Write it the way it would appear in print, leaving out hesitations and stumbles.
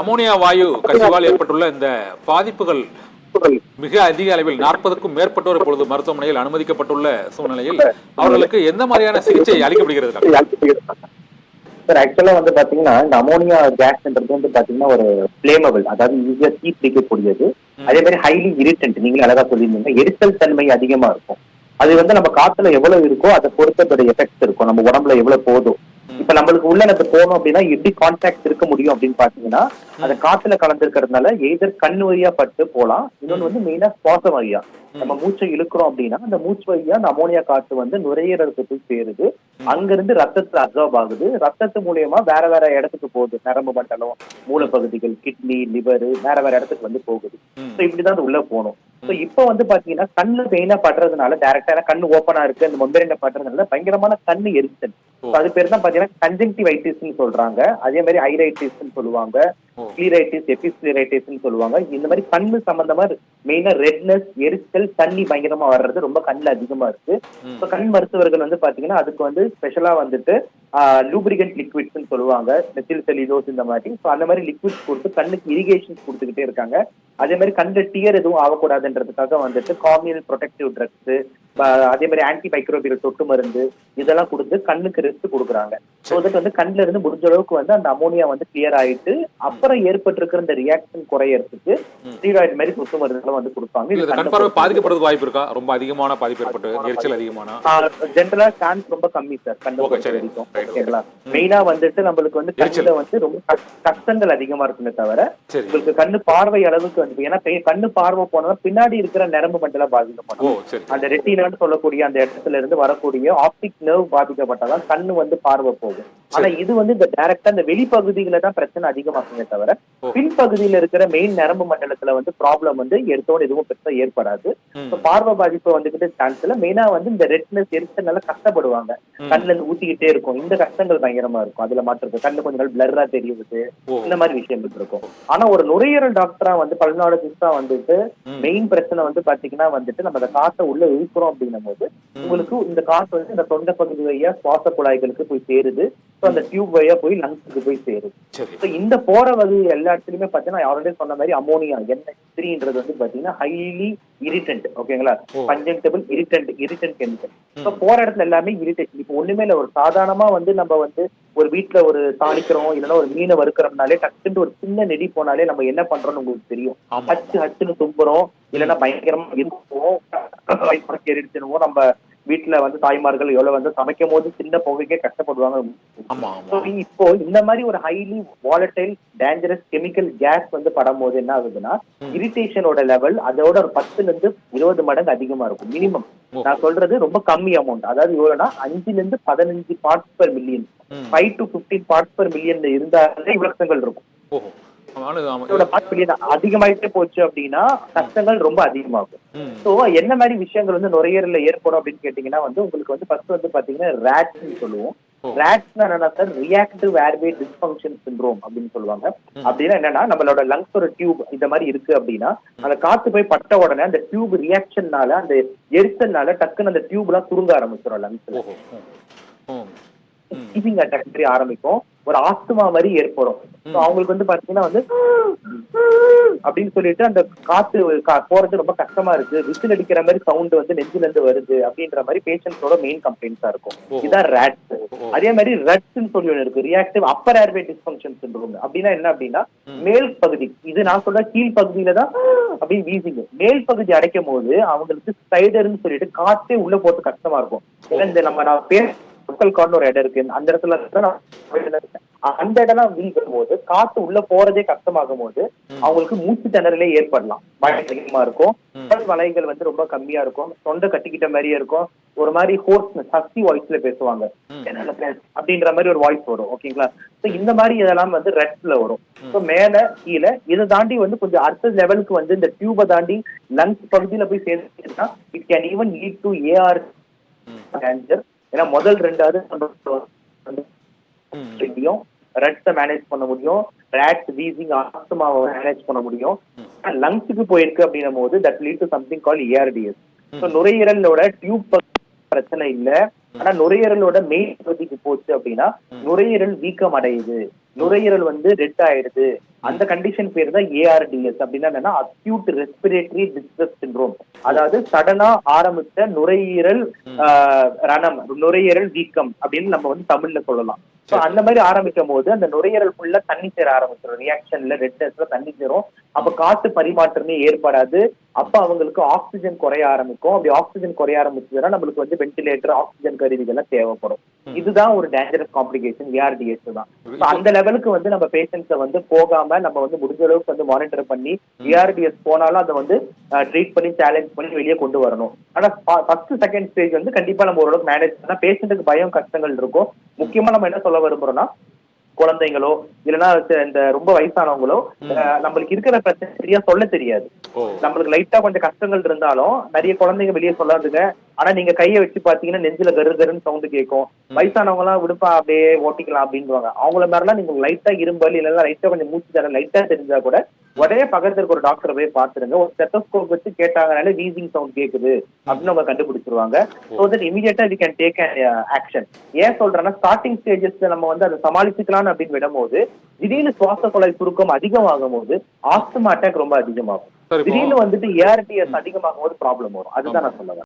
Ammonia வாயு கசிவால் ஏற்பட்டுள்ள இந்த பாதிப்புகள் மிக அதிக அளவில் 40க்கும் மேற்பட்டோர் இப்பொழுது மருத்துவமனையில் அனுமதிக்கப்பட்டுள்ள சூழ்நிலையில் அவர்களுக்கு எந்த மாதிரியான சிகிச்சை அளிக்கப்படுகிறது? சார் ஆக்சுவலா வந்து பாத்தீங்கன்னா இந்த அமோனியா கேஸ்ன்றது வந்து பாத்தீங்கன்னா ஒரு பிளேமபிள், அதாவது ஈஸியா தீ பிடிக்கக்கூடியது. அதே மாதிரி ஹைலி இரிட்டன்ட், நீங்களும் அழகா சொல்லியிருந்தீங்க, எரிச்சல் தன்மை அதிகமா இருக்கும். அது வந்து நம்ம காத்துல எவ்வளவு இருக்கோ அதை பொறுத்தோட எஃபெக்ட்ஸ் இருக்கும், நம்ம உடம்புல எவ்வளவு போதும். இப்ப நம்மளுக்கு உள்ள எனக்கு போகணும் அப்படின்னா எப்படி கான்டாக்ட் இருக்க முடியும் அப்படின்னு பாத்தீங்கன்னா அந்த காத்துல கலந்துருக்கிறதுனால எய்தர் கண் வழியா பட்டு போலாம், இன்னொன்னு வந்து மெயினா சுவாசம் வழியா நம்ம மூச்சை இழுக்கிறோம் அப்படின்னா அந்த மூச்சு வழியா அந்த அமோனியா காற்று வந்து நுரையீரலுக்கு போய் சேருது, அங்கிருந்து ரத்தத்துல அப்சர்வ் ஆகுது, ரத்தத்து மூலியமா வேற வேற இடத்துக்கு போகுது, நரம்பு மண்டலம், மூலப்பகுதிகள், கிட்னி, லிவர், வேற வேற இடத்துக்கு வந்து போகுது. இப்படிதான் அது உள்ள போகணும். இப்ப வந்து பாத்தீங்கன்னா கண்ணு பெயினா படுறதுனால டைரக்டா கண்ணு ஓப்பனா இருக்கு, அந்த மெம்பரேன்ல படுறதுனால பயங்கரமான கண்ணு எரிச்சல். அது பேர் தான் பாத்தீங்கன்னா கன்ஜங்டிவைட்டிஸ்னு சொல்றாங்க. அதே மாதிரி ஐரைட்டிஸ்ன்னு சொல்லுவாங்க, ஸ்க்ளீரைட்டிஸ், எபிஸ்க்ளீரைட்டிஸ்ன்னு சொல்லுவாங்க. இந்த மாதிரி கண்ணு சம்பந்தமா மெயினா ரெட்னஸ், எரிச்சல், தண்ணி பயங்கரமா வர்றது ரொம்ப கண்ணுல அதிகமா இருக்கு. இப்ப கண் மருத்துவர்கள் வந்து பாத்தீங்கன்னா அதுக்கு வந்து ஸ்பெஷலா வந்துட்டு லூப்ரிகன்ட் லிக்விட்ஸ்ன்னு சொல்லுவாங்க, மெத்தில் செலிடோஸ் இந்த மாதிரி. அந்த மாதிரி லிக்விட்ஸ் கொடுத்து கண்ணுக்கு இரிகேஷன்ஸ் கொடுத்துக்கிட்டே இருக்காங்க. அதே மாதிரி கண்ணுல டியர் எதுவும் ஆகக்கூடாதுன்றதுக்காக வந்துட்டு கார்னியல் ப்ரொடெக்டிவ் ட்ரக்ஸ், அதே மாதிரி ஆன்டி மைக்ரோபியல் தொட்டு மருந்து இதெல்லாம் கொடுத்து கண்ணுக்கு ரெஸ்ட் கொடுக்குறாங்க. ஸோ அதுக்கு வந்து கண்ணுல இருந்து முடிஞ்ச அளவுக்கு வந்து அந்த அமோனியா வந்து கிளியர் ஆயிட்டு அப்புறம் ஏற்பட்டிருக்கிற இந்த ரியாக்ஷன் குறையறதுக்கு ஸ்டீராய்டு மாதிரி சொத்து மருந்துகளும் வந்து கொடுப்பாங்க. இது கண் பார்வை பாதிக்கப்படுறது வாய்ப்பு இருக்கா? ரொம்ப அதிகமான பாதிப்பு ஏற்பட்டு எரிச்சல் அதிகமான ஜென்ரலா சான்ஸ் ரொம்ப கம்மி சார் கண்ணு வரைக்கும். ஓகேங்களா, மெயினா வந்துட்டு நம்மளுக்கு வந்து கண்ணுல வந்து ரொம்ப கஷ்டங்கள் அதிகமா இருக்குமே தவிர உங்களுக்கு கண்ணு பார்வை அளவுக்கு வந்து, ஏன்னா கண்ணு பார்வை போனா பின்னாடி இருக்கிற நரம்பு மண்டலம் பாதிக்கப்படும். அந்த ரெட்டினான்னு சொல்லக்கூடிய அந்த இடத்துல இருந்து வரக்கூடிய ஆப்டிக் நர்வ் பாதிக்கப்பட்டாதான் கண்ணு வந்து பார்வை போகும். ஆனா இது வந்து இந்த டைரக்டா இந்த வெளிப்பகுதியில தான் பிரச்சனை அதிகமாக்குமே தவிர பின்பகுதியில இருக்கிற மெயின் நரம்பு மண்டலத்துல வந்து ப்ராப்ளம் வந்து எடுத்தோடு எதுவும் பெருசா ஏற்படாது. பார்வை பாதிப்பு வந்துகிட்டு சான்ஸ்ல மெயினா வந்து இந்த ரெட்னஸ் எரிச்சல்னால கஷ்டப்படுவாங்க, கண்ணுல இருந்து ஊத்திக்கிட்டே இருக்கும், இந்த கஷ்டங்கள் பயங்கரமா இருக்கும். அதுல மாற்று கண்ணு கொஞ்ச நாள் பிளர்ரா தெரியுது, இந்த மாதிரி விஷயங்கள் இருக்கும். ஆனா ஒரு நுரையீரல் டாக்டரா வந்து பல்நாலஜிஸ்டா வந்துட்டு மெயின் பிரச்சனை வந்து பாத்தீங்கன்னா வந்துட்டு நம்ம அந்த காசை உள்ள இழுக்கிறோம் அப்படின்னும் போது உங்களுக்கு இந்த காசு வந்து இந்த தொண்டை பகுதி வழியா சுவாச குழாய்களுக்கு போய் சேருது, அந்த டியூப் வழியா போய் லங்ஸுக்கு போய் சேருது. இந்த போற வகை எல்லா இடத்துலயுமே பாத்தீங்கன்னா ஆல்ரெடி சொன்ன மாதிரி அமோனியா NH3ன்றது வந்து பாத்தீங்கன்னா ஹைலி இரிட்டன்ட். ஓகேங்களா, கன்ஜங்டிபிள் இரிட்டன்ட் கெமிக்கல். போற இடத்துல எல்லாமே இரிட்டேஷன். இப்போ ஒண்ணுமே இல்ல, ஒரு சாதாரணமா வந்து நம்ம வந்து ஒரு வீட்டுல ஒரு தாளிக்கிறோம் இல்லைன்னா ஒரு மீனை வறுக்கிறோம்னாலே டக்குன்னு ஒரு சின்ன நெடி போனாலே நம்ம என்ன பண்றோம்னு உங்களுக்கு தெரியும். ஹச்சுன்னு தும்புறோம், இல்லைன்னா பயங்கரமா இருக்கும், எரிச்சனுவோம். நம்ம வீட்டுல வந்து தாய்மார்கள் எவ்வளவு வந்து சமைக்கும் போது சின்ன புகைக்கே கஷ்டப்படுவாங்க. இப்போ இந்த மாதிரி ஒரு highly volatile dangerous chemical gas வந்து படும் போது என்ன ஆகுதுன்னா இரிட்டேஷனோட லெவல் அதோட ஒரு 10 இருந்து 20 மடங்கு அதிகமா இருக்கும் மினிமம். நான் சொல்றது ரொம்ப கம்மி அமௌண்ட், அதாவது எவ்வளவுனா 5 இருந்து 15 parts per million, 5 to 15 parts per million இருந்தாலே விளக்கங்கள் இருக்கும். அதிகமாயிட்டே போச்சு அப்படின்னா கஷ்டங்கள் ரொம்ப அதிகமாகும். சோ என்ன மாதிரி விஷயங்கள் வந்து நுரையீரல்ல ஏற்படும் அப்படின்னு கேட்டீங்கன்னா வந்து உங்களுக்கு வந்து ஃபர்ஸ்ட் வந்து பாத்தீங்கன்னா ரேட்ஸ்ன்னு சொல்லுவோம். ரேட்ஸ்னா என்னன்னா sir, reactive airway dysfunction syndrome அப்படின்னு சொல்லுவாங்க. அப்படின்னா என்னன்னா நம்மளோட லங்ஸ் ஒரு டியூப் இந்த மாதிரி இருக்கு அப்படின்னா அந்த காத்து போய் பட்ட உடனே அந்த டியூப் ரியாக்ஷன்னால அந்த எரிச்சல்னால டக்குன்னு அந்த டியூப் எல்லாம் சுருங்க ஆரம்பிச்சிடும் லங்ஸ்ல, ஆரம்பிக்கும், ஒரு ஆஸ்துமா மாதிரி ஏற்படும். அவங்களுக்கு வந்து பாத்தீங்கன்னா வந்து அப்படின்னு சொல்லிட்டு அந்த காத்து போறது ரொம்ப கஷ்டமா இருக்கு, விசில் அடிக்கிற மாதிரி சவுண்ட் வந்து நெஞ்சில இருந்து வருது அப்படின்ற மாதிரி பேஷண்ட்ஸோட மெயின் கம்ப்ளைண்ட்ஸா இருக்கும். இதான் ரேட்ஸ். அதே மாதிரி ரட்ஸ்ன்னு சொல்லி ஒன்று இருக்கு, reactive upper airway dysfunction syndrome. அப்படின்னா என்ன அப்படின்னா மேல் பகுதி, இது நான் சொல்ற கீழ் பகுதியில தான் அப்படின்னு வீசிங்க, மேல் பகுதி அடைக்கும் போது அவங்களுக்கு ஸ்பைடர்ன்னு சொல்லிட்டு காத்தே உள்ள போட்டு கஷ்டமா இருக்கும். ஏன்னா இந்த நான் ஒரு இடம் இருக்கு, அந்த இடத்துல அந்த இடம் வீசும் போது காத்து உள்ள போறதே கஷ்டமாகும் போது அவங்களுக்கு மூச்சு திணறலே ஏற்படலாம், பயம் அதிகமா இருக்கும், வலைகள் வந்து ரொம்ப கம்மியா இருக்கும், தொண்டை கட்டிக்கிட்ட மாதிரியே இருக்கும், ஒரு மாதிரி ஹோர்ஸ்னஸ் ஹஸ்கி வாய்ஸ்ல பேசுவாங்க அப்படின்ற மாதிரி ஒரு வாய்ஸ் வரும். ஓகேங்களா, இந்த மாதிரி இதெல்லாம் வந்து ரெட்ஸ்ல வரும். மேல கீழே இதை தாண்டி வந்து கொஞ்சம் அடுத்த லெவலுக்கு வந்து இந்த டியூபை தாண்டி லங்ஸ் பகுதியில போய் சேர்ந்துச்சுன்னா it can even lead to AR cancer. ஏன்னா முதல் 2வது ரட்ஸை மேனேஜ் பண்ண முடியும், ரேட்ஸ் வீசிங் ஆஸ்துமாவை மேனேஜ் பண்ண முடியும். லங்ஸுக்கு போயிருக்கு அப்படின்னும் போது that lead to something call ARDS. நுரையீரலோட டியூப் பிரச்சனை இல்ல, ஆனா நுரையீரலோட மெயின் பகுதிக்கு போச்சு அப்படின்னா நுரையீரல் வீக்கம் அடையுது, நுரையீரல் வந்து ரெட் ஆயிடுது. அந்த கண்டிஷன் பேர் தான் ARDS. அப்படின்னா என்னன்னா அக்யூட் ரெஸ்பிரேட்டரி டிஸ்ட்ரஸ் சிண்ட்ரோம். அதாவது சடனா ஆரம்பிச்ச நுரையீரல் ரணம், நுரையீரல் வீக்கம் அப்படின்னு நம்ம வந்து தமிழ்ல சொல்லலாம். சோ அந்த மாதிரி ஆரம்பிக்கும் போது அந்த நுரையீரல் ஃபுல்லா தண்ணி சேர ஆரம்பிச்சிடும், ரியாக்ஷன்ல ரெட்னஸ்ல தண்ணி சேரும். அப்ப காத்து பரிமாற்றமே ஏற்படாது. அப்ப அவங்களுக்கு ஆக்சிஜன் குறைய ஆரம்பிக்கும். அப்படி ஆக்சிஜன் குறைய ஆரம்பிச்சதுன்னா நம்மளுக்கு வந்து வென்டிலேட்டர், ஆக்சிஜன் கருவிகள் எல்லாம் தேவைப்படும். இதுதான் ஒரு டேஞ்சரஸ் காம்ப்ளிகேஷன் ARDS தான். அந்த லெவலுக்கு வந்து நம்ம பேஷண்ட்ஸை வந்து போகாம நம்ம வந்து முடிஞ்ச அளவுக்கு வந்து மானிட்டர் பண்ணி ARDS போனாலும் அதை வந்து ட்ரீட் பண்ணி சேலஞ்ச் பண்ணி வெளியே கொண்டு வரணும். ஆனா ஃபர்ஸ்ட் செகண்ட் ஸ்டேஜ் வந்து கண்டிப்பா நம்ம ஓரளவுக்கு மேனேஜ் பண்ணா பேஷண்ட்டுக்கு பயம் கஷ்டங்கள் இருக்கும். முக்கியமா நம்ம என்ன சொல்ல விரும்புறோம்னா குழந்தைங்களோ இல்லைன்னா இந்த ரொம்ப வயசானவங்களோ நம்மளுக்கு இருக்கிற பிரச்சனை சரியா சொல்ல தெரியாது. நம்மளுக்கு லைட்டா கொஞ்சம் கஷ்டங்கள் இருந்தாலும் நிறைய குழந்தைங்க வெளியே சொல்லாதுங்க. ஆனா நீங்க கையை வச்சு பாத்தீங்கன்னா நெஞ்சில கருன்னு சவுண்டு கேட்கும். வயசானவங்க எல்லாம் விடுப்பா அப்படியே ஓட்டிக்கலாம் அப்படின்வாங்க. அவங்கள மாதிரிலாம் நீங்க லைட்டா இரும்பல் இல்லைன்னா லைட்டா கொஞ்சம் மூச்சு தர லைட்டா தெரிஞ்சா கூட உடனே பக்கத்துல ஒரு டாக்டர் போய் பாத்துருங்க. ஒரு ஸ்டெத்தோஸ்கோப் வச்சு கேட்டாங்கனாலே வீசிங் சவுண்ட் கேக்குது அப்படின்னு அவங்க கண்டுபிடிச்சிருவாங்க. சோ தட் இமீடியட்டா வி கேன் டேக் ஆக்ஷன். ஏன் சொல்றேன்னா ஸ்டார்டிங் ஸ்டேஜஸ்ல நம்ம வந்து அதை சமாளிச்சுக்கலாம் அப்படின்னு விடும்போது திடீர்னு சுவாச குழாய் சுருக்கம் அதிகமாகும் போது ஆஸ்துமா அட்டாக் ரொம்ப அதிகமாகும். திடீர்னு வந்துட்டு ARDS அதிகமாகும் போது ப்ராப்ளம் வரும். அதுதான் நான் சொல்ல வரேன்.